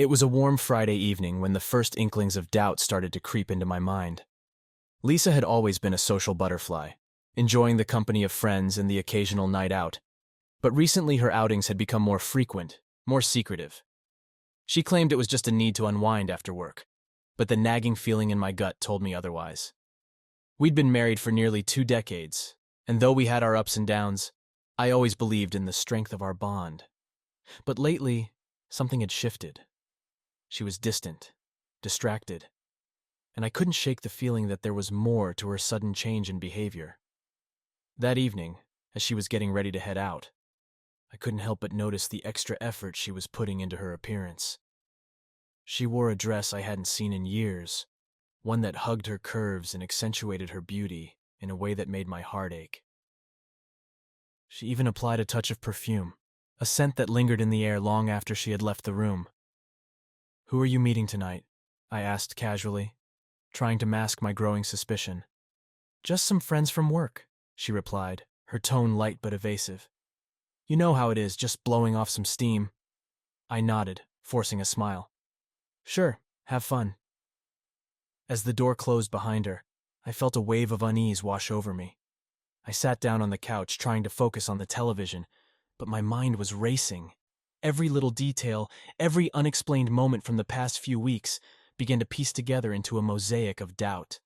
It was a warm Friday evening when the first inklings of doubt started to creep into my mind. Lisa had always been a social butterfly, enjoying the company of friends and the occasional night out, but recently her outings had become more frequent, more secretive. She claimed it was just a need to unwind after work, but the nagging feeling in my gut told me otherwise. We'd been married for nearly 2 decades, and though we had our ups and downs, I always believed in the strength of our bond. But lately, something had shifted. She was distant, distracted, and I couldn't shake the feeling that there was more to her sudden change in behavior. That evening, as she was getting ready to head out, I couldn't help but notice the extra effort she was putting into her appearance. She wore a dress I hadn't seen in years, one that hugged her curves and accentuated her beauty in a way that made my heart ache. She even applied a touch of perfume, a scent that lingered in the air long after she had left the room. "Who are you meeting tonight?" I asked casually, trying to mask my growing suspicion. "Just some friends from work," she replied, her tone light but evasive. "You know how it is, just blowing off some steam." I nodded, forcing a smile. "Sure, have fun." As the door closed behind her, I felt a wave of unease wash over me. I sat down on the couch, trying to focus on the television, but my mind was racing. Every little detail, every unexplained moment from the past few weeks began to piece together into a mosaic of doubt.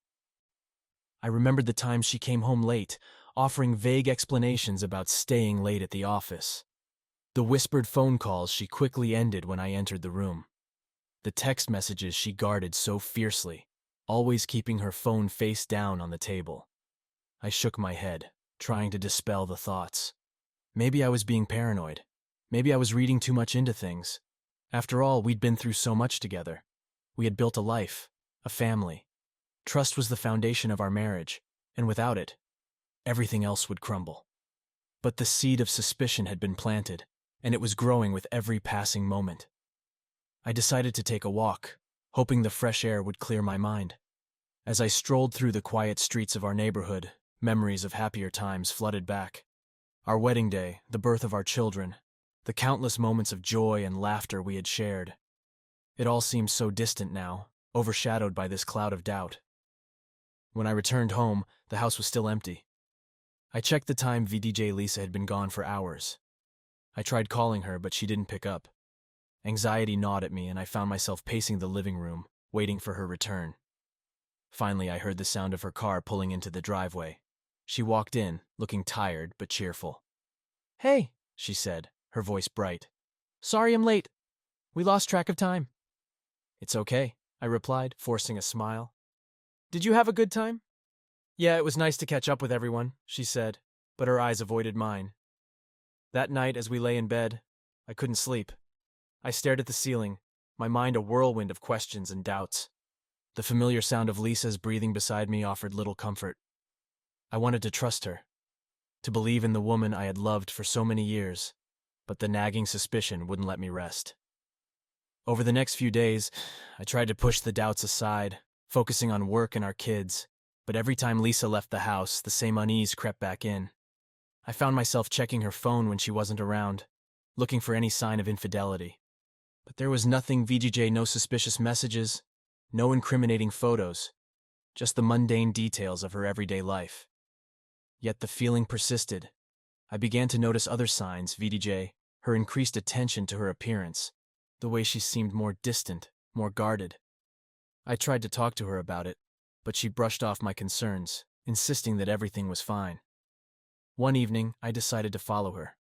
I remembered the times she came home late, offering vague explanations about staying late at the office. The whispered phone calls she quickly ended when I entered the room. The text messages she guarded so fiercely, always keeping her phone face down on the table. I shook my head, trying to dispel the thoughts. Maybe I was being paranoid. Maybe I was reading too much into things. After all, we'd been through so much together. We had built a life, a family. Trust was the foundation of our marriage, and without it, everything else would crumble. But the seed of suspicion had been planted, and it was growing with every passing moment. I decided to take a walk, hoping the fresh air would clear my mind. As I strolled through the quiet streets of our neighborhood, memories of happier times flooded back. Our wedding day, the birth of our children, the countless moments of joy and laughter we had shared. It all seemed so distant now, overshadowed by this cloud of doubt. When I returned home, the house was still empty. I checked the time. VDJ Lisa had been gone for hours. I tried calling her, but she didn't pick up. Anxiety gnawed at me, and I found myself pacing the living room, waiting for her return. Finally, I heard the sound of her car pulling into the driveway. She walked in, looking tired but cheerful. "Hey," she said, her voice bright. "Sorry I'm late. We lost track of time." "It's okay," I replied, forcing a smile. "Did you have a good time?" "Yeah, it was nice to catch up with everyone," she said, but her eyes avoided mine. That night, as we lay in bed, I couldn't sleep. I stared at the ceiling, my mind a whirlwind of questions and doubts. The familiar sound of Lisa's breathing beside me offered little comfort. I wanted to trust her, to believe in the woman I had loved for so many years, but the nagging suspicion wouldn't let me rest. Over the next few days, I tried to push the doubts aside, focusing on work and our kids, but every time Lisa left the house, the same unease crept back in. I found myself checking her phone when she wasn't around, looking for any sign of infidelity. But there was nothing. VGJ, no suspicious messages, no incriminating photos, just the mundane details of her everyday life. Yet the feeling persisted. I began to notice other signs. VDJ, her increased attention to her appearance, the way she seemed more distant, more guarded. I tried to talk to her about it, but she brushed off my concerns, insisting that everything was fine. One evening, I decided to follow her.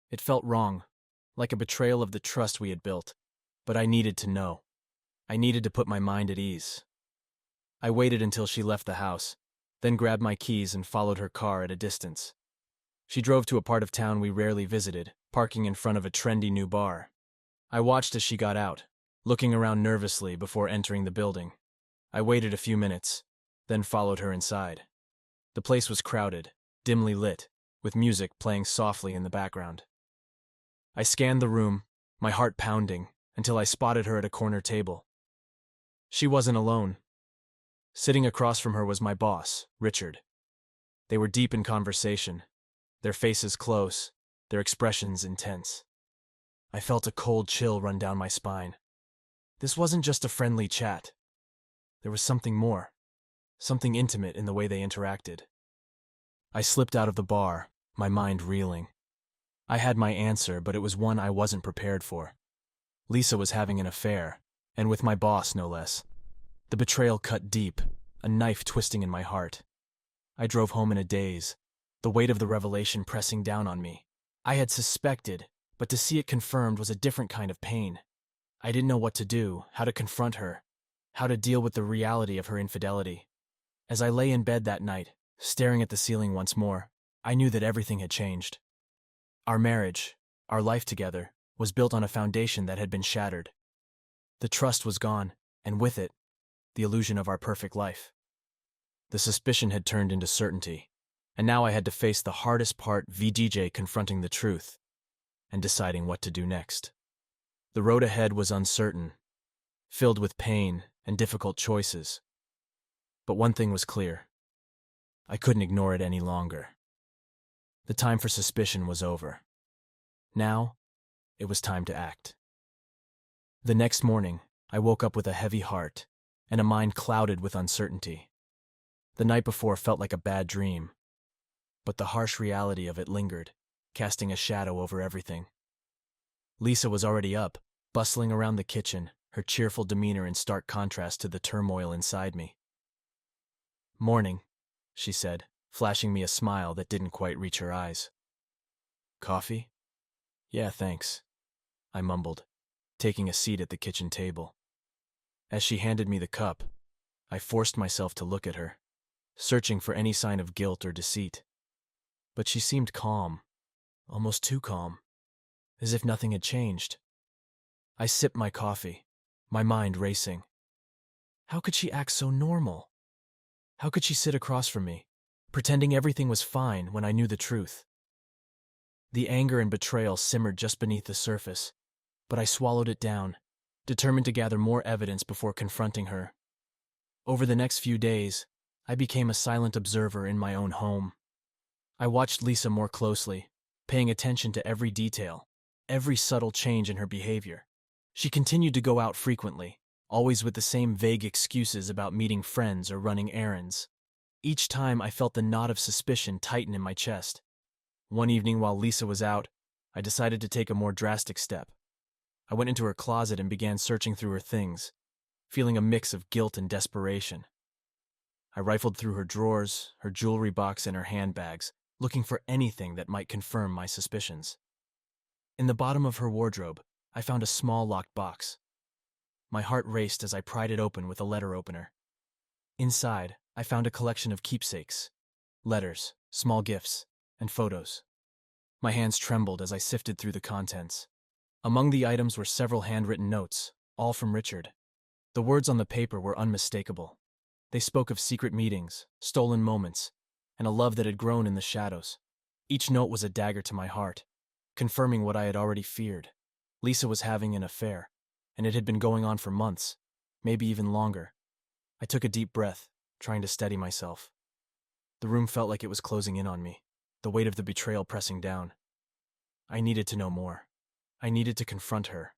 It felt wrong, like a betrayal of the trust we had built, but I needed to know. I needed to put my mind at ease. I waited until she left the house, then grabbed my keys and followed her car at a distance. She drove to a part of town we rarely visited, parking in front of a trendy new bar. I watched as she got out, looking around nervously before entering the building. I waited a few minutes, then followed her inside. The place was crowded, dimly lit, with music playing softly in the background. I scanned the room, my heart pounding, until I spotted her at a corner table. She wasn't alone. Sitting across from her was my boss, Richard. They were deep in conversation, their faces close, their expressions intense. I felt a cold chill run down my spine. This wasn't just a friendly chat. There was something more, something intimate in the way they interacted. I slipped out of the bar, my mind reeling. I had my answer, but it was one I wasn't prepared for. Lisa was having an affair, and with my boss, no less. The betrayal cut deep, a knife twisting in my heart. I drove home in a daze, the weight of the revelation pressing down on me. I had suspected, but to see it confirmed was a different kind of pain. I didn't know what to do, how to confront her, how to deal with the reality of her infidelity. As I lay in bed that night, staring at the ceiling once more, I knew that everything had changed. Our marriage, our life together, was built on a foundation that had been shattered. The trust was gone, and with it, the illusion of our perfect life. The suspicion had turned into certainty, and now I had to face the hardest part, VGJ confronting the truth and deciding what to do next. The road ahead was uncertain, filled with pain and difficult choices. But one thing was clear. I couldn't ignore it any longer. The time for suspicion was over. Now, it was time to act. The next morning, I woke up with a heavy heart and a mind clouded with uncertainty. The night before felt like a bad dream, but the harsh reality of it lingered, casting a shadow over everything. Lisa was already up, bustling around the kitchen, her cheerful demeanor in stark contrast to the turmoil inside me. "Morning," she said, flashing me a smile that didn't quite reach her eyes. "Coffee?" "Yeah, thanks," I mumbled, taking a seat at the kitchen table. As she handed me the cup, I forced myself to look at her, searching for any sign of guilt or deceit. But she seemed calm, almost too calm, as if nothing had changed. I sipped my coffee, my mind racing. How could she act so normal? How could she sit across from me, pretending everything was fine when I knew the truth? The anger and betrayal simmered just beneath the surface, but I swallowed it down, determined to gather more evidence before confronting her. Over the next few days, I became a silent observer in my own home. I watched Lisa more closely, paying attention to every detail, every subtle change in her behavior. She continued to go out frequently, always with the same vague excuses about meeting friends or running errands. Each time I felt the knot of suspicion tighten in my chest. One evening while Lisa was out, I decided to take a more drastic step. I went into her closet and began searching through her things, feeling a mix of guilt and desperation. I rifled through her drawers, her jewelry box, and her handbags, looking for anything that might confirm my suspicions. In the bottom of her wardrobe, I found a small locked box. My heart raced as I pried it open with a letter opener. Inside, I found a collection of keepsakes, letters, small gifts, and photos. My hands trembled as I sifted through the contents. Among the items were several handwritten notes, all from Richard. The words on the paper were unmistakable. They spoke of secret meetings, stolen moments, and a love that had grown in the shadows. Each note was a dagger to my heart, confirming what I had already feared. Lisa was having an affair, and it had been going on for months, maybe even longer. I took a deep breath, trying to steady myself. The room felt like it was closing in on me, the weight of the betrayal pressing down. I needed to know more. I needed to confront her,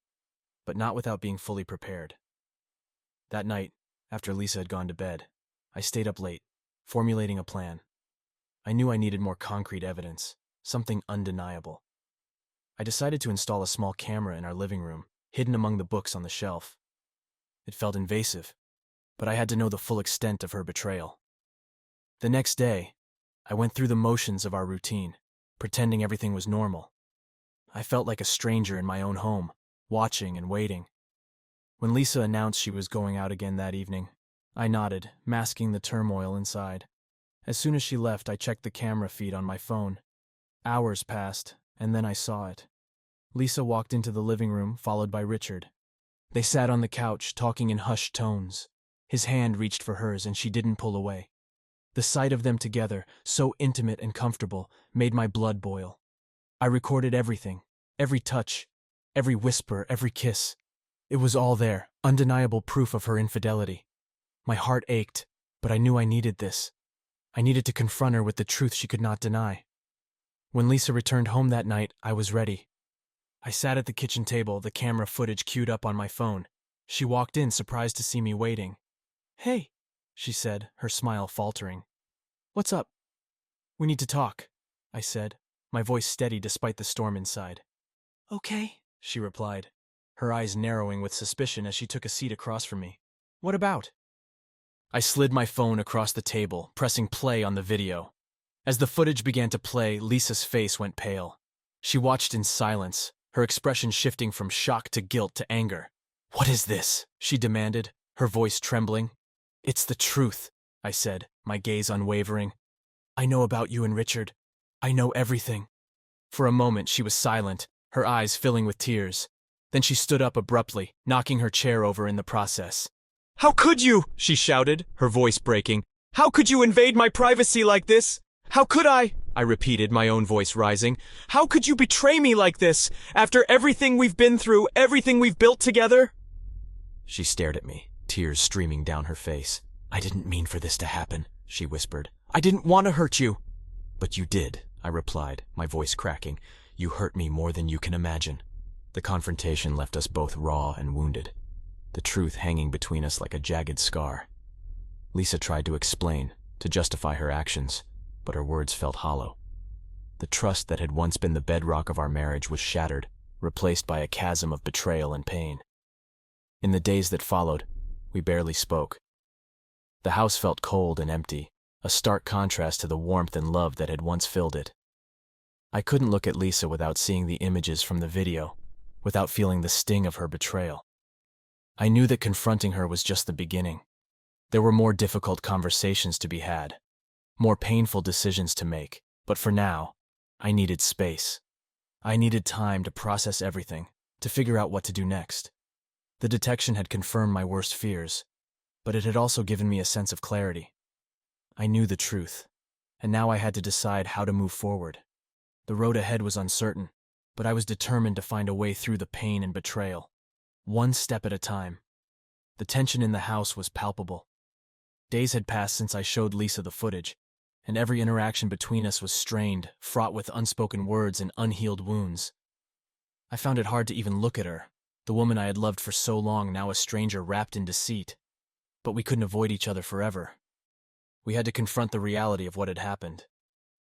but not without being fully prepared. That night, after Lisa had gone to bed, I stayed up late, formulating a plan. I knew I needed more concrete evidence, something undeniable. I decided to install a small camera in our living room, hidden among the books on the shelf. It felt invasive, but I had to know the full extent of her betrayal. The next day, I went through the motions of our routine, pretending everything was normal. I felt like a stranger in my own home, watching and waiting. When Lisa announced she was going out again that evening, I nodded, masking the turmoil inside. As soon as she left, I checked the camera feed on my phone. Hours passed, and then I saw it. Lisa walked into the living room, followed by Richard. They sat on the couch, talking in hushed tones. His hand reached for hers, and she didn't pull away. The sight of them together, so intimate and comfortable, made my blood boil. I recorded everything, every touch, every whisper, every kiss. It was all there, undeniable proof of her infidelity. My heart ached, but I knew I needed this. I needed to confront her with the truth she could not deny. When Lisa returned home that night, I was ready. I sat at the kitchen table, the camera footage queued up on my phone, She walked in, surprised to see me waiting. "Hey," she said, her smile faltering. "What's up?" "We need to talk," I said, my voice steady despite the storm inside. "Okay," she replied, her eyes narrowing with suspicion as she took a seat across from me. "What about?" I slid my phone across the table, pressing play on the video. As the footage began to play, Lisa's face went pale. She watched in silence, her expression shifting from shock to guilt to anger. "What is this?" she demanded, her voice trembling. "It's the truth," I said, my gaze unwavering. "I know about you and Richard. I know everything." For a moment she was silent, her eyes filling with tears. Then she stood up abruptly, knocking her chair over in the process. "How could you?" she shouted, her voice breaking. "How could you invade my privacy like this? How could I repeated, my own voice rising. "How could you betray me like this, after everything we've been through, everything we've built together?" She stared at me, tears streaming down her face. "I didn't mean for this to happen," she whispered. "I didn't want to hurt you." "But you did," I replied, my voice cracking. "You hurt me more than you can imagine." The confrontation left us both raw and wounded, the truth hanging between us like a jagged scar. Lisa tried to explain, to justify her actions, but her words felt hollow. The trust that had once been the bedrock of our marriage was shattered, replaced by a chasm of betrayal and pain. In the days that followed, we barely spoke. The house felt cold and empty, a stark contrast to the warmth and love that had once filled it. I couldn't look at Lisa without seeing the images from the video, without feeling the sting of her betrayal. I knew that confronting her was just the beginning. There were more difficult conversations to be had, more painful decisions to make, but for now, I needed space. I needed time to process everything, to figure out what to do next. The detection had confirmed my worst fears, but it had also given me a sense of clarity. I knew the truth, and now I had to decide how to move forward. The road ahead was uncertain, but I was determined to find a way through the pain and betrayal, one step at a time. The tension in the house was palpable. Days had passed since I showed Lisa the footage, and every interaction between us was strained, fraught with unspoken words and unhealed wounds. I found it hard to even look at her, the woman I had loved for so long, now a stranger wrapped in deceit. But we couldn't avoid each other forever. We had to confront the reality of what had happened,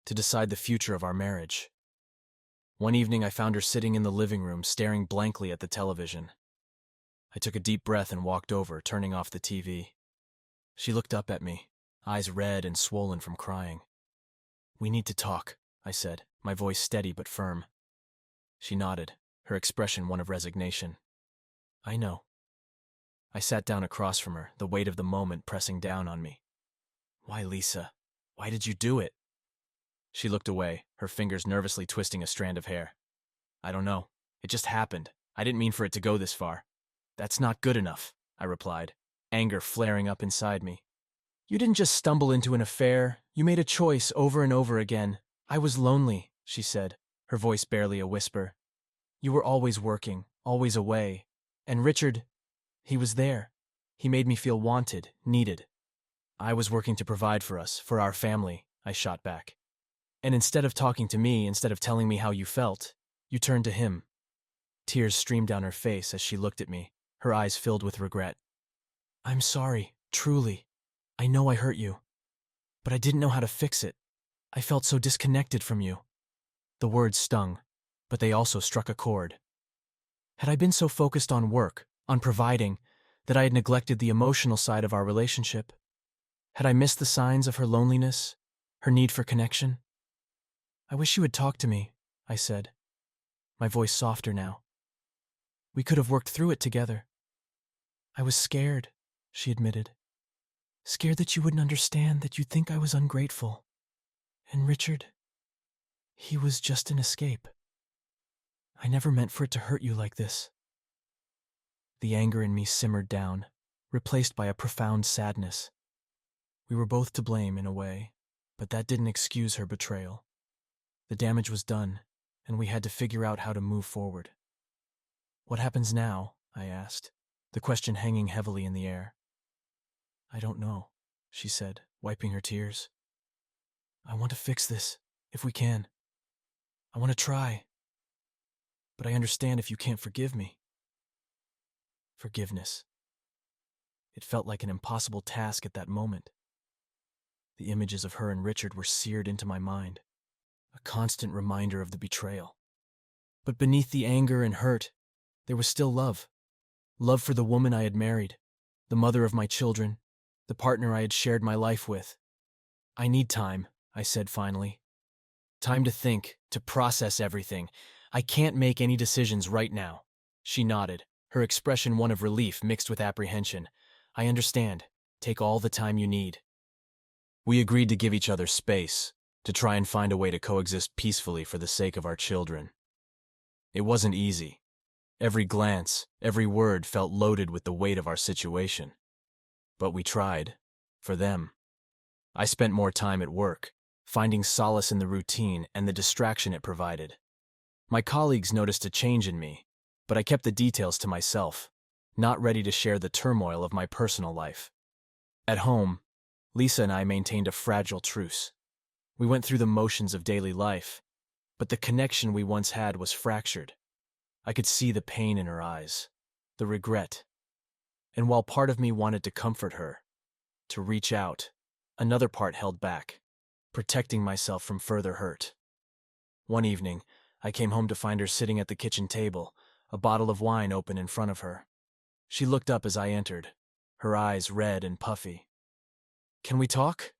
to decide the future of our marriage. One evening I found her sitting in the living room, staring blankly at the television. I took a deep breath and walked over, turning off the TV. She looked up at me, eyes red and swollen from crying. "We need to talk," I said, my voice steady but firm. She nodded, her expression one of resignation. "I know." I sat down across from her, the weight of the moment pressing down on me. "Why, Lisa? Why did you do it?" She looked away, her fingers nervously twisting a strand of hair. "I don't know. It just happened. I didn't mean for it to go this far." "That's not good enough," I replied, anger flaring up inside me. "You didn't just stumble into an affair. You made a choice over and over again. I was lonely," she said, her voice barely a whisper. "You were always working, always away. And Richard, he was there. He made me feel wanted, needed." "I was working to provide for us, for our family," I shot back. "And instead of talking to me, instead of telling me how you felt, you turned to him." Tears streamed down her face as she looked at me, her eyes filled with regret. "I'm sorry, truly. I know I hurt you. But I didn't know how to fix it. I felt so disconnected from you." The words stung, but they also struck a chord. Had I been so focused on work, on providing, that I had neglected the emotional side of our relationship? Had I missed the signs of her loneliness, her need for connection? "I wish you had talked to me," I said, my voice softer now. "We could have worked through it together." "I was scared," she admitted. "Scared that you wouldn't understand, that you'd think I was ungrateful. And Richard, he was just an escape. I never meant for it to hurt you like this." The anger in me simmered down, replaced by a profound sadness. We were both to blame in a way, but that didn't excuse her betrayal. The damage was done, and we had to figure out how to move forward. "What happens now?" I asked, the question hanging heavily in the air. "I don't know," she said, wiping her tears. "I want to fix this, if we can. I want to try. But I understand if you can't forgive me." Forgiveness. It felt like an impossible task at that moment. The images of her and Richard were seared into my mind, a constant reminder of the betrayal. But beneath the anger and hurt, there was still love. Love for the woman I had married, the mother of my children, the partner I had shared my life with. "I need time," I said finally. "Time to think, to process everything. I can't make any decisions right now." She nodded, her expression one of relief mixed with apprehension. "I understand. Take all the time you need." We agreed to give each other space, to try and find a way to coexist peacefully for the sake of our children. It wasn't easy. Every glance, every word felt loaded with the weight of our situation. But we tried. For them. I spent more time at work, finding solace in the routine and the distraction it provided. My colleagues noticed a change in me, but I kept the details to myself, not ready to share the turmoil of my personal life. At home, Lisa and I maintained a fragile truce. We went through the motions of daily life, but the connection we once had was fractured. I could see the pain in her eyes, the regret. And while part of me wanted to comfort her, to reach out, another part held back, protecting myself from further hurt. One evening, I came home to find her sitting at the kitchen table, a bottle of wine open in front of her. She looked up as I entered, her eyes red and puffy. "Can we talk?"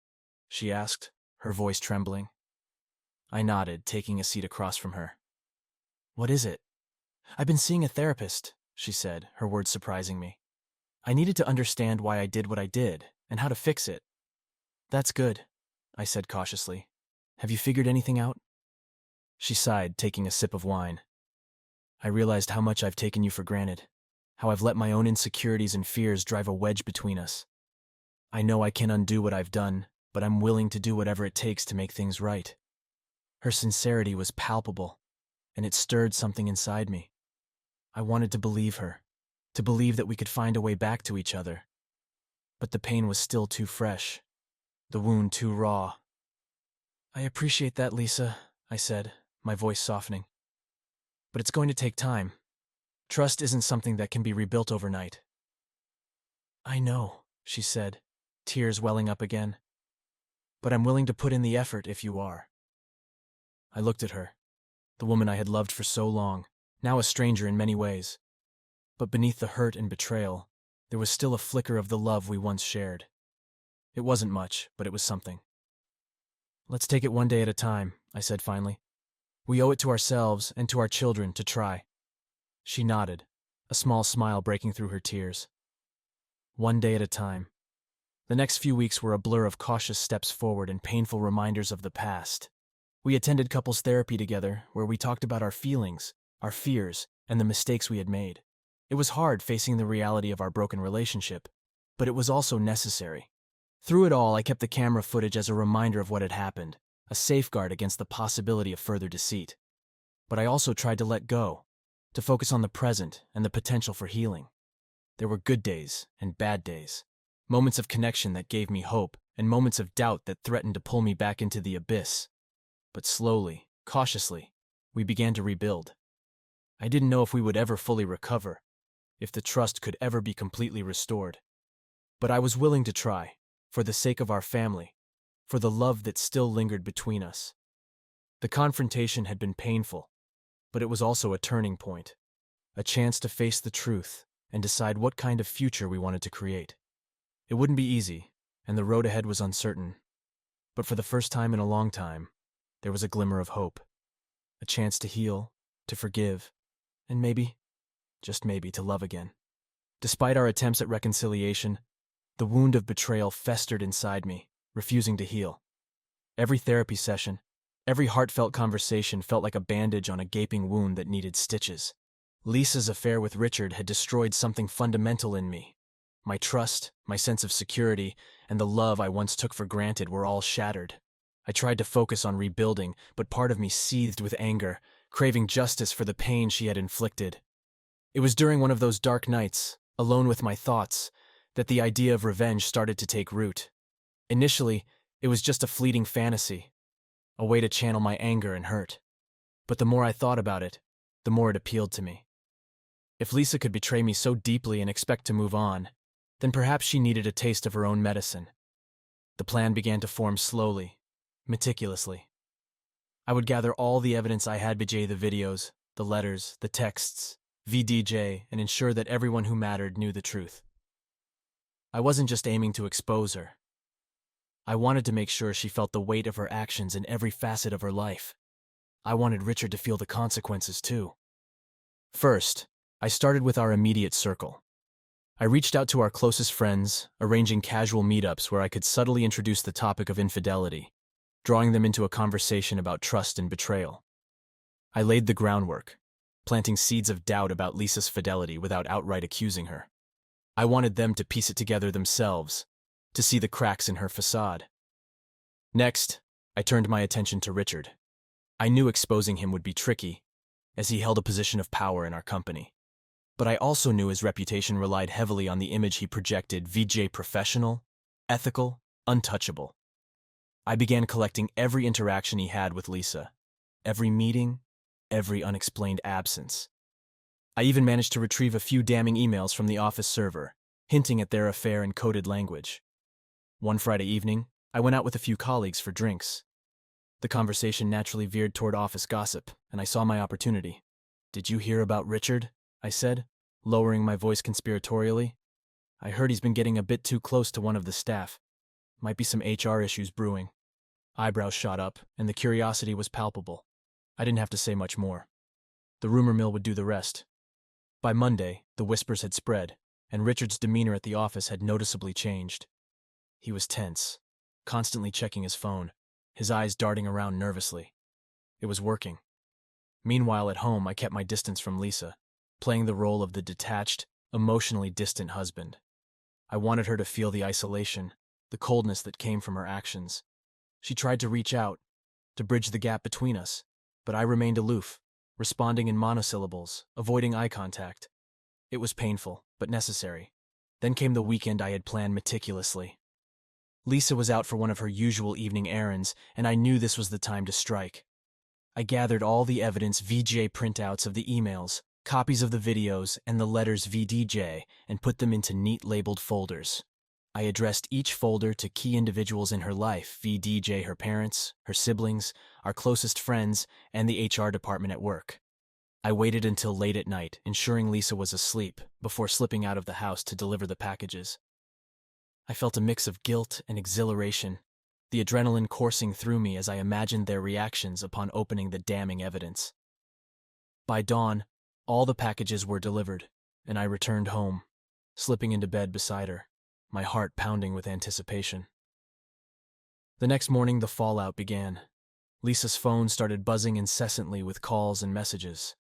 she asked, her voice trembling. I nodded, taking a seat across from her. "What is it?" "I've been seeing a therapist," she said, her words surprising me. "I needed to understand why I did what I did, and how to fix it." "That's good," I said cautiously. "Have you figured anything out?" She sighed, taking a sip of wine. "I realized how much I've taken you for granted, how I've let my own insecurities and fears drive a wedge between us. I know I can undo what I've done, but I'm willing to do whatever it takes to make things right." Her sincerity was palpable, and it stirred something inside me. I wanted to believe her, to believe that we could find a way back to each other. But the pain was still too fresh, the wound too raw. "I appreciate that, Lisa," I said, my voice softening. "But it's going to take time. Trust isn't something that can be rebuilt overnight." "I know," she said, tears welling up again. "But I'm willing to put in the effort if you are." I looked at her, the woman I had loved for so long, now a stranger in many ways. But beneath the hurt and betrayal, there was still a flicker of the love we once shared. It wasn't much, but it was something. "Let's take it one day at a time," I said finally. "We owe it to ourselves and to our children to try." She nodded, a small smile breaking through her tears. One day at a time. The next few weeks were a blur of cautious steps forward and painful reminders of the past. We attended couples therapy together, where we talked about our feelings, our fears, and the mistakes we had made. It was hard facing the reality of our broken relationship, but it was also necessary. Through it all, I kept the camera footage as a reminder of what had happened, a safeguard against the possibility of further deceit. But I also tried to let go, to focus on the present and the potential for healing. There were good days and bad days, moments of connection that gave me hope, and moments of doubt that threatened to pull me back into the abyss. But slowly, cautiously, we began to rebuild. I didn't know if we would ever fully recover, if the trust could ever be completely restored. But I was willing to try, for the sake of our family, for the love that still lingered between us. The confrontation had been painful, but it was also a turning point, a chance to face the truth and decide what kind of future we wanted to create. It wouldn't be easy, and the road ahead was uncertain. But for the first time in a long time, there was a glimmer of hope, a chance to heal, to forgive, and maybe, just maybe, to love again. Despite our attempts at reconciliation, the wound of betrayal festered inside me, refusing to heal. Every therapy session, every heartfelt conversation felt like a bandage on a gaping wound that needed stitches. Lisa's affair with Richard had destroyed something fundamental in me. My trust, my sense of security, and the love I once took for granted were all shattered. I tried to focus on rebuilding, but part of me seethed with anger, craving justice for the pain she had inflicted. It was during one of those dark nights, alone with my thoughts, that the idea of revenge started to take root. Initially, it was just a fleeting fantasy, a way to channel my anger and hurt. But the more I thought about it, the more it appealed to me. If Lisa could betray me so deeply and expect to move on, then perhaps she needed a taste of her own medicine. The plan began to form slowly, meticulously. I would gather all the evidence I had, the videos, the letters, the texts, VDJ, and ensure that everyone who mattered knew the truth. I wasn't just aiming to expose her. I wanted to make sure she felt the weight of her actions in every facet of her life. I wanted Richard to feel the consequences too. First, I started with our immediate circle. I reached out to our closest friends, arranging casual meetups where I could subtly introduce the topic of infidelity, drawing them into a conversation about trust and betrayal. I laid the groundwork, planting seeds of doubt about Lisa's fidelity without outright accusing her. I wanted them to piece it together themselves, to see the cracks in her facade. Next, I turned my attention to Richard. I knew exposing him would be tricky, as he held a position of power in our company. But I also knew his reputation relied heavily on the image he projected: VJ professional, ethical, untouchable. I began collecting every interaction he had with Lisa, every meeting, every unexplained absence. I even managed to retrieve a few damning emails from the office server, hinting at their affair in coded language. One Friday evening, I went out with a few colleagues for drinks. The conversation naturally veered toward office gossip, and I saw my opportunity. "Did you hear about Richard?" I said, lowering my voice conspiratorially. "I heard he's been getting a bit too close to one of the staff. Might be some HR issues brewing." Eyebrows shot up, and the curiosity was palpable. I didn't have to say much more. The rumor mill would do the rest. By Monday, the whispers had spread, and Richard's demeanor at the office had noticeably changed. He was tense, constantly checking his phone, his eyes darting around nervously. It was working. Meanwhile, at home, I kept my distance from Lisa, playing the role of the detached, emotionally distant husband. I wanted her to feel the isolation, the coldness that came from her actions. She tried to reach out, to bridge the gap between us, but I remained aloof, responding in monosyllables, avoiding eye contact. It was painful, but necessary. Then came the weekend I had planned meticulously. Lisa was out for one of her usual evening errands, and I knew this was the time to strike. I gathered all the evidence: VJ printouts of the emails, copies of the videos, and the letters VDJ, and put them into neat labeled folders. I addressed each folder to key individuals in her life: VDJ, her parents, her siblings, our closest friends, and the HR department at work. I waited until late at night, ensuring Lisa was asleep, before slipping out of the house to deliver the packages. I felt a mix of guilt and exhilaration, the adrenaline coursing through me as I imagined their reactions upon opening the damning evidence. By dawn, all the packages were delivered, and I returned home, slipping into bed beside her, my heart pounding with anticipation. The next morning, the fallout began. Lisa's phone started buzzing incessantly with calls and messages.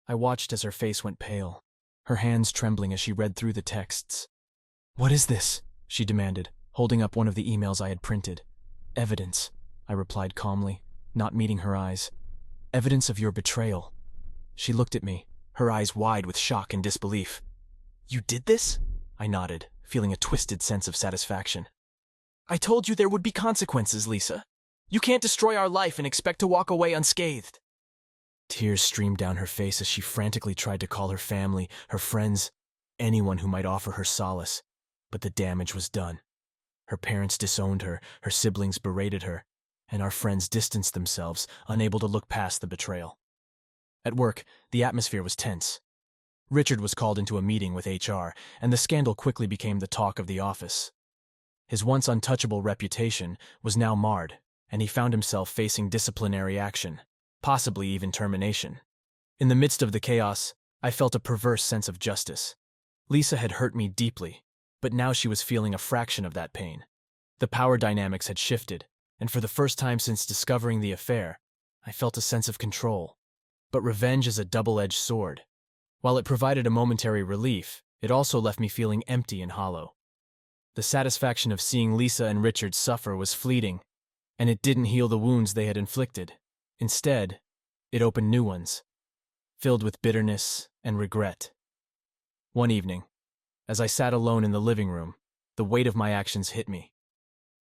I watched as her face went pale, her hands trembling as she read through the texts. "What is this?" she demanded, holding up one of the emails I had printed. "Evidence," I replied calmly, not meeting her eyes. "Evidence of your betrayal." She looked at me, her eyes wide with shock and disbelief. "You did this?" I nodded, feeling a twisted sense of satisfaction. "I told you there would be consequences, Lisa. You can't destroy our life and expect to walk away unscathed." Tears streamed down her face as she frantically tried to call her family, her friends, anyone who might offer her solace. But the damage was done. Her parents disowned her, her siblings berated her, and our friends distanced themselves, unable to look past the betrayal. At work, the atmosphere was tense. Richard was called into a meeting with HR, and the scandal quickly became the talk of the office. His once untouchable reputation was now marred, and he found himself facing disciplinary action, possibly even termination. In the midst of the chaos, I felt a perverse sense of justice. Lisa had hurt me deeply, but now she was feeling a fraction of that pain. The power dynamics had shifted, and for the first time since discovering the affair, I felt a sense of control. But revenge is a double-edged sword. While it provided a momentary relief, it also left me feeling empty and hollow. The satisfaction of seeing Lisa and Richard suffer was fleeting, and it didn't heal the wounds they had inflicted. Instead, it opened new ones, filled with bitterness and regret. One evening, as I sat alone in the living room, the weight of my actions hit me.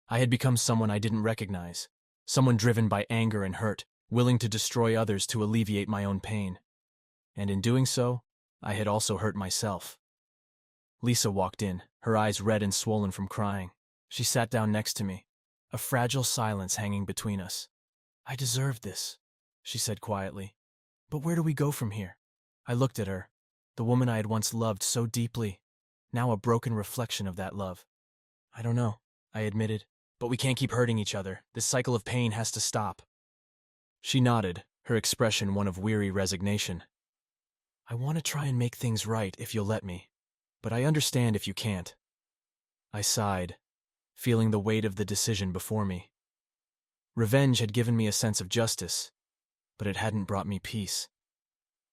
I had become someone I didn't recognize, someone driven by anger and hurt, willing to destroy others to alleviate my own pain. And in doing so, I had also hurt myself. Lisa walked in, her her eyes red and swollen from crying. She sat down next to me, a fragile silence hanging between us. "I deserve this," she said quietly. "But where do we go from here?" I looked at her, the woman I had once loved so deeply, now a broken reflection of that love. "I don't know," I admitted, "but we can't keep hurting each other. This cycle of pain has to stop." She nodded, her expression one of weary resignation. "I want to try and make things right if you'll let me, but I understand if you can't." I sighed, feeling the weight of the decision before me. Revenge had given me a sense of justice, but it hadn't brought me peace.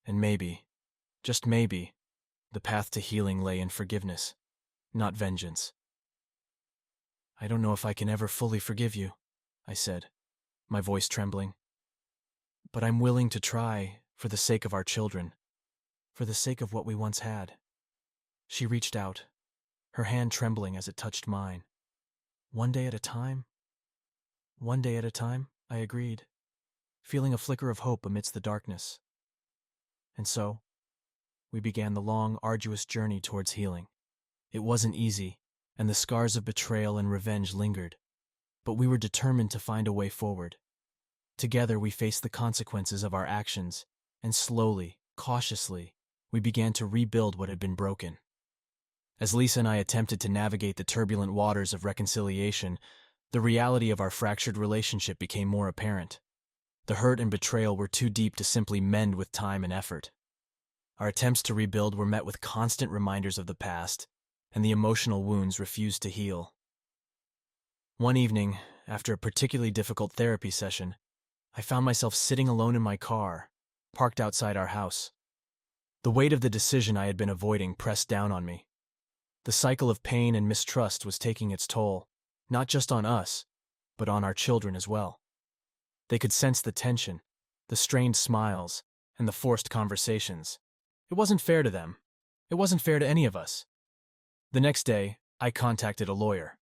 And maybe, just maybe, the path to healing lay in forgiveness, not vengeance. "I don't know if I can ever fully forgive you," I said, my voice trembling. "But I'm willing to try for the sake of our children, for the sake of what we once had." She reached out, her hand trembling as it touched mine. "One day at a time?" "One day at a time," I agreed, feeling a flicker of hope amidst the darkness. And so, we began the long, arduous journey towards healing. It wasn't easy, and the scars of betrayal and revenge lingered, but we were determined to find a way forward. Together we faced the consequences of our actions, and slowly, cautiously, we began to rebuild what had been broken. As Lisa and I attempted to navigate the turbulent waters of reconciliation, the reality of our fractured relationship became more apparent. The hurt and betrayal were too deep to simply mend with time and effort. Our attempts to rebuild were met with constant reminders of the past, and the emotional wounds refused to heal. One evening, after a particularly difficult therapy session, I found myself sitting alone in my car, parked outside our house. The weight of the decision I had been avoiding pressed down on me. The cycle of pain and mistrust was taking its toll, not just on us, but on our children as well. They could sense the tension, the strained smiles, and the forced conversations. It wasn't fair to them. It wasn't fair to any of us. The next day, I contacted a lawyer.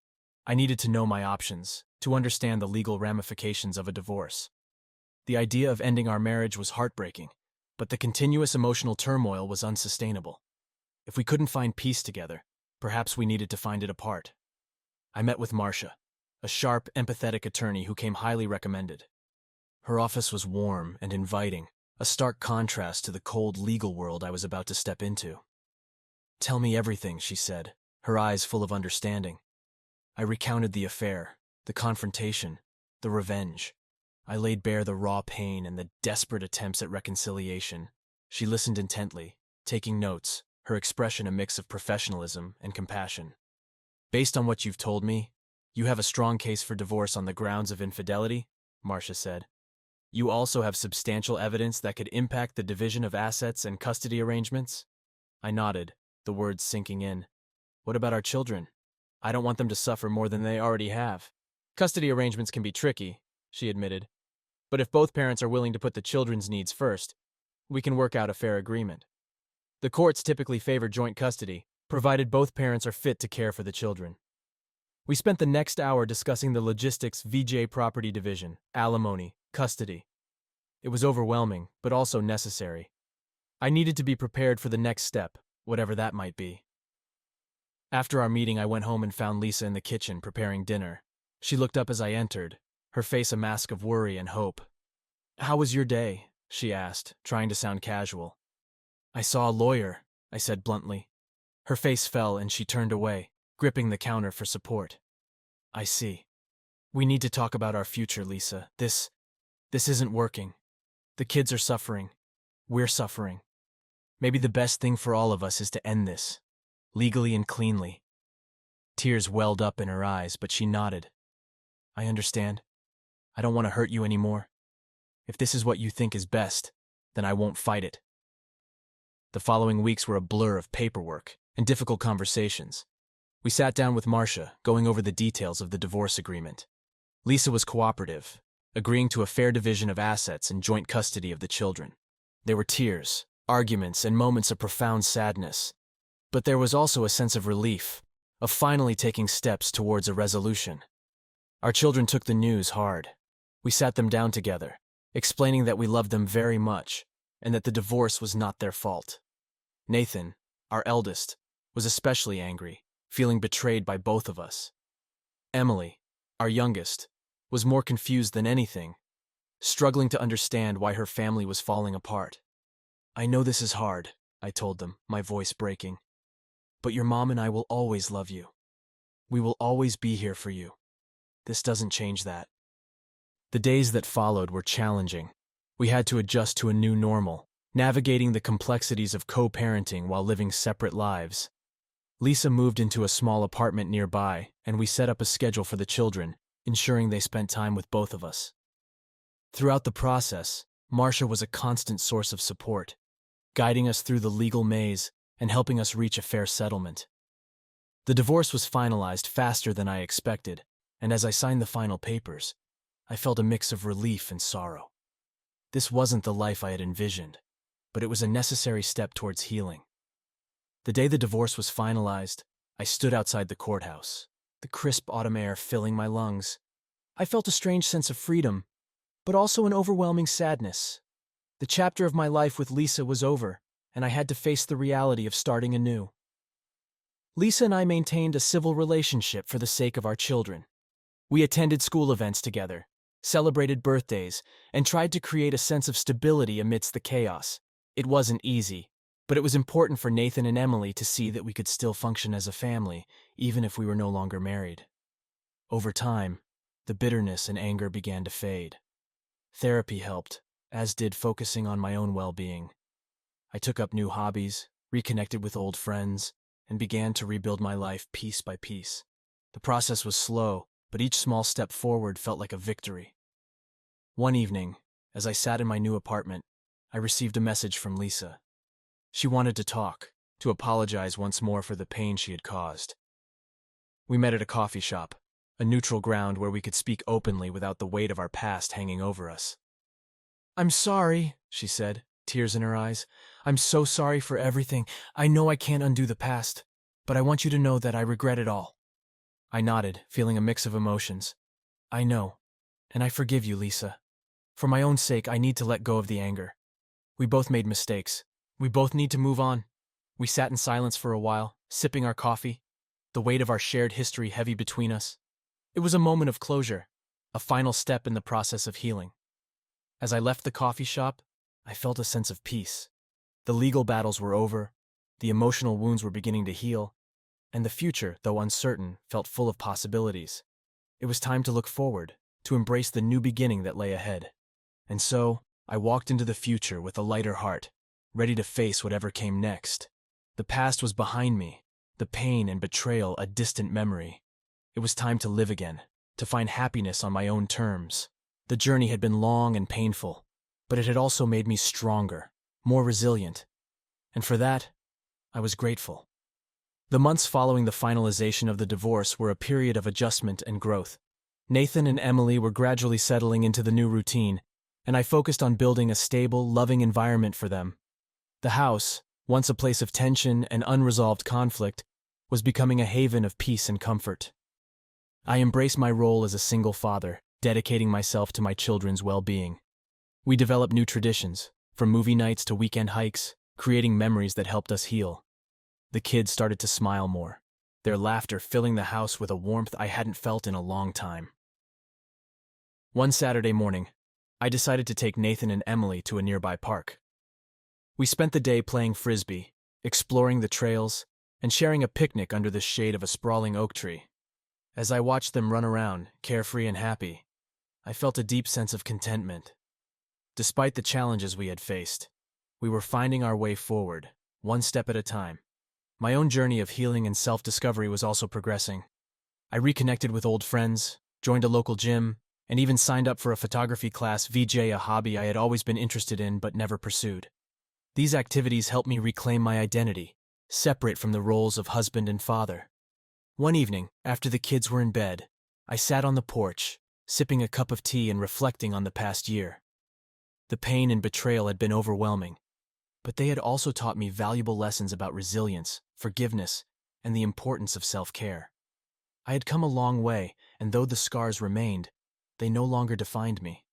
I needed to know my options, to understand the legal ramifications of a divorce. The idea of ending our marriage was heartbreaking, but the continuous emotional turmoil was unsustainable. If we couldn't find peace together, perhaps we needed to find it apart. I met with Marcia, a sharp, empathetic attorney who came highly recommended. Her office was warm and inviting, a stark contrast to the cold legal world I was about to step into. "Tell me everything," she said, her eyes full of understanding. I recounted the affair, the confrontation, the revenge. I laid bare the raw pain and the desperate attempts at reconciliation. She listened intently, taking notes, her expression a mix of professionalism and compassion. "Based on what you've told me, you have a strong case for divorce on the grounds of infidelity," Marcia said. "You also have substantial evidence that could impact the division of assets and custody arrangements?" I nodded, the words sinking in. "What about our children? I don't want them to suffer more than they already have." "Custody arrangements can be tricky," she admitted. "But if both parents are willing to put the children's needs first, we can work out a fair agreement. The courts typically favor joint custody, provided both parents are fit to care for the children." We spent the next hour discussing the logistics VJ property division, alimony, custody. It was overwhelming, but also necessary. I needed to be prepared for the next step, whatever that might be. After our meeting, I went home and found Lisa in the kitchen preparing dinner. She looked up as I entered, her face a mask of worry and hope. "How was your day?" she asked, trying to sound casual. "I saw a lawyer," I said bluntly. Her face fell and she turned away, gripping the counter for support. "I see. We need to talk about our future, Lisa. This isn't working. The kids are suffering. We're suffering. Maybe the best thing for all of us is to end this, legally and cleanly." Tears welled up in her eyes, but she nodded. "I understand. I don't want to hurt you anymore. If this is what you think is best, then I won't fight it." The following weeks were a blur of paperwork and difficult conversations. We sat down with Marcia, going over the details of the divorce agreement. Lisa was cooperative, agreeing to a fair division of assets and joint custody of the children. There were tears, arguments, and moments of profound sadness. But there was also a sense of relief, of finally taking steps towards a resolution. Our children took the news hard. We sat them down together, explaining that we loved them very much, and that the divorce was not their fault. Nathan, our eldest, was especially angry, feeling betrayed by both of us. Emily, our youngest, was more confused than anything, struggling to understand why her family was falling apart. "I know this is hard," I told them, my voice breaking. "But your mom and I will always love you. We will always be here for you. This doesn't change that." The days that followed were challenging. We had to adjust to a new normal, navigating the complexities of co-parenting while living separate lives. Lisa moved into a small apartment nearby, and we set up a schedule for the children, ensuring they spent time with both of us. Throughout the process, Marcia was a constant source of support, guiding us through the legal maze and helping us reach a fair settlement. The divorce was finalized faster than I expected, and as I signed the final papers, I felt a mix of relief and sorrow. This wasn't the life I had envisioned, but it was a necessary step towards healing. The day the divorce was finalized, I stood outside the courthouse, the crisp autumn air filling my lungs. I felt a strange sense of freedom, but also an overwhelming sadness. The chapter of my life with Lisa was over, and I had to face the reality of starting anew. Lisa and I maintained a civil relationship for the sake of our children. We attended school events together, celebrated birthdays, and tried to create a sense of stability amidst the chaos. It wasn't easy, but it was important for Nathan and Emily to see that we could still function as a family, even if we were no longer married. Over time, the bitterness and anger began to fade. Therapy helped, as did focusing on my own well-being. I took up new hobbies, reconnected with old friends, and began to rebuild my life piece by piece. The process was slow, but each small step forward felt like a victory. One evening, as I sat in my new apartment, I received a message from Lisa. She wanted to talk, to apologize once more for the pain she had caused. We met at a coffee shop, a neutral ground where we could speak openly without the weight of our past hanging over us. "I'm sorry," she said, tears in her eyes. "I'm so sorry for everything. I know I can't undo the past, but I want you to know that I regret it all." I nodded, feeling a mix of emotions. "I know, and I forgive you, Lisa. For my own sake, I need to let go of the anger. We both made mistakes. We both need to move on." We sat in silence for a while, sipping our coffee, the weight of our shared history heavy between us. It was a moment of closure, a final step in the process of healing. As I left the coffee shop, I felt a sense of peace. The legal battles were over, the emotional wounds were beginning to heal, and the future, though uncertain, felt full of possibilities. It was time to look forward, to embrace the new beginning that lay ahead. And so, I walked into the future with a lighter heart, ready to face whatever came next. The past was behind me, the pain and betrayal a distant memory. It was time to live again, to find happiness on my own terms. The journey had been long and painful, but it had also made me stronger, more resilient. And for that, I was grateful. The months following the finalization of the divorce were a period of adjustment and growth. Nathan and Emily were gradually settling into the new routine, and I focused on building a stable, loving environment for them. The house, once a place of tension and unresolved conflict, was becoming a haven of peace and comfort. I embraced my role as a single father, dedicating myself to my children's well-being. We developed new traditions, from movie nights to weekend hikes, creating memories that helped us heal. The kids started to smile more, their laughter filling the house with a warmth I hadn't felt in a long time. One Saturday morning, I decided to take Nathan and Emily to a nearby park. We spent the day playing frisbee, exploring the trails, and sharing a picnic under the shade of a sprawling oak tree. As I watched them run around, carefree and happy, I felt a deep sense of contentment. Despite the challenges we had faced, we were finding our way forward, one step at a time. My own journey of healing and self-discovery was also progressing. I reconnected with old friends, joined a local gym, and even signed up for a photography class, a hobby I had always been interested in but never pursued. These activities helped me reclaim my identity, separate from the roles of husband and father. One evening, after the kids were in bed, I sat on the porch, sipping a cup of tea and reflecting on the past year. The pain and betrayal had been overwhelming, but they had also taught me valuable lessons about resilience, forgiveness, and the importance of self-care. I had come a long way, and though the scars remained, they no longer defined me.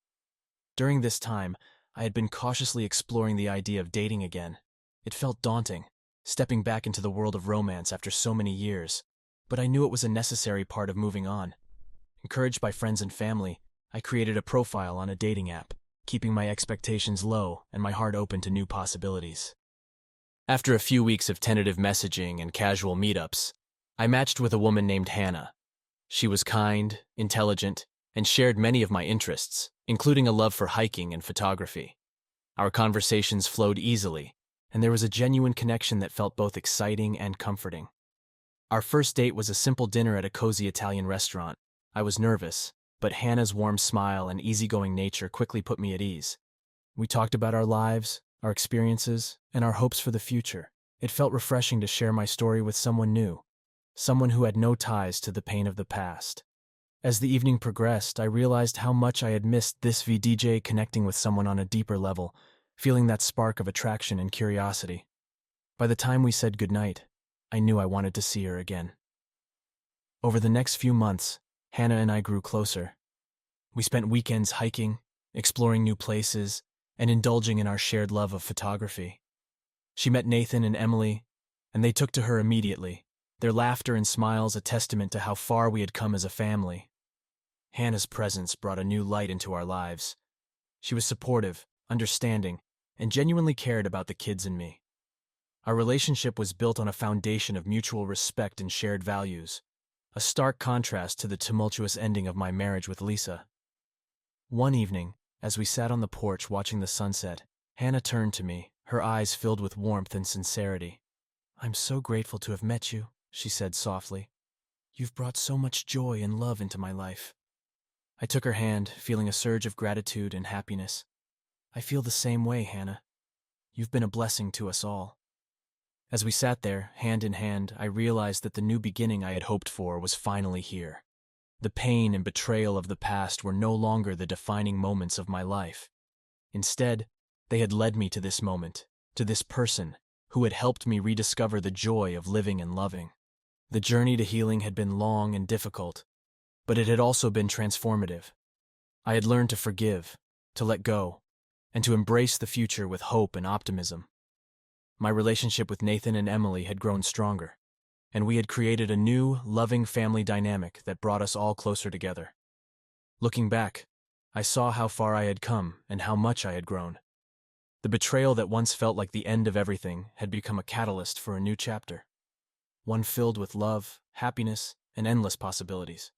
During this time, I had been cautiously exploring the idea of dating again. It felt daunting, stepping back into the world of romance after so many years. but I knew it was a necessary part of moving on. Encouraged by friends and family, I created a profile on a dating app, keeping my expectations low and my heart open to new possibilities. After a few weeks of tentative messaging and casual meetups, I matched with a woman named Hannah. She was kind, intelligent, and shared many of my interests, including a love for hiking and photography. Our conversations flowed easily, and there was a genuine connection that felt both exciting and comforting. Our first date was a simple dinner at a cozy Italian restaurant. I was nervous, but Hannah's warm smile and easygoing nature quickly put me at ease. We talked about our lives, our experiences, and our hopes for the future. It felt refreshing to share my story with someone new, someone who had no ties to the pain of the past. As the evening progressed, I realized how much I had missed this VDJ, connecting with someone on a deeper level, feeling that spark of attraction and curiosity. By the time we said goodnight, I knew I wanted to see her again. Over the next few months, Hannah and I grew closer. We spent weekends hiking, exploring new places, and indulging in our shared love of photography. She met Nathan and Emily, and they took to her immediately, their laughter and smiles a testament to how far we had come as a family. Hannah's presence brought a new light into our lives. She was supportive, understanding, and genuinely cared about the kids and me. Our relationship was built on a foundation of mutual respect and shared values, a stark contrast to the tumultuous ending of my marriage with Lisa. One evening, as we sat on the porch watching the sunset, Hannah turned to me, her eyes filled with warmth and sincerity. "I'm so grateful to have met you," she said softly. "You've brought so much joy and love into my life." I took her hand, feeling a surge of gratitude and happiness. "I feel the same way, Hannah. You've been a blessing to us all." As we sat there, hand in hand, I realized that the new beginning I had hoped for was finally here. The pain and betrayal of the past were no longer the defining moments of my life. Instead, they had led me to this moment, to this person, who had helped me rediscover the joy of living and loving. The journey to healing had been long and difficult, but it had also been transformative. I had learned to forgive, to let go, and to embrace the future with hope and optimism. My relationship with Nathan and Emily had grown stronger, and we had created a new, loving family dynamic that brought us all closer together. Looking back, I saw how far I had come and how much I had grown. The betrayal that once felt like the end of everything had become a catalyst for a new chapter, one filled with love, happiness, and endless possibilities.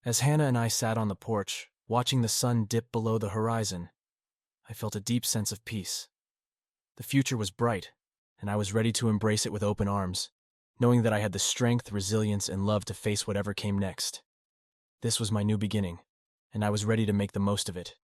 As Hannah and I sat on the porch, watching the sun dip below the horizon, I felt a deep sense of peace. The future was bright, and I was ready to embrace it with open arms, knowing that I had the strength, resilience, and love to face whatever came next. This was my new beginning, and I was ready to make the most of it,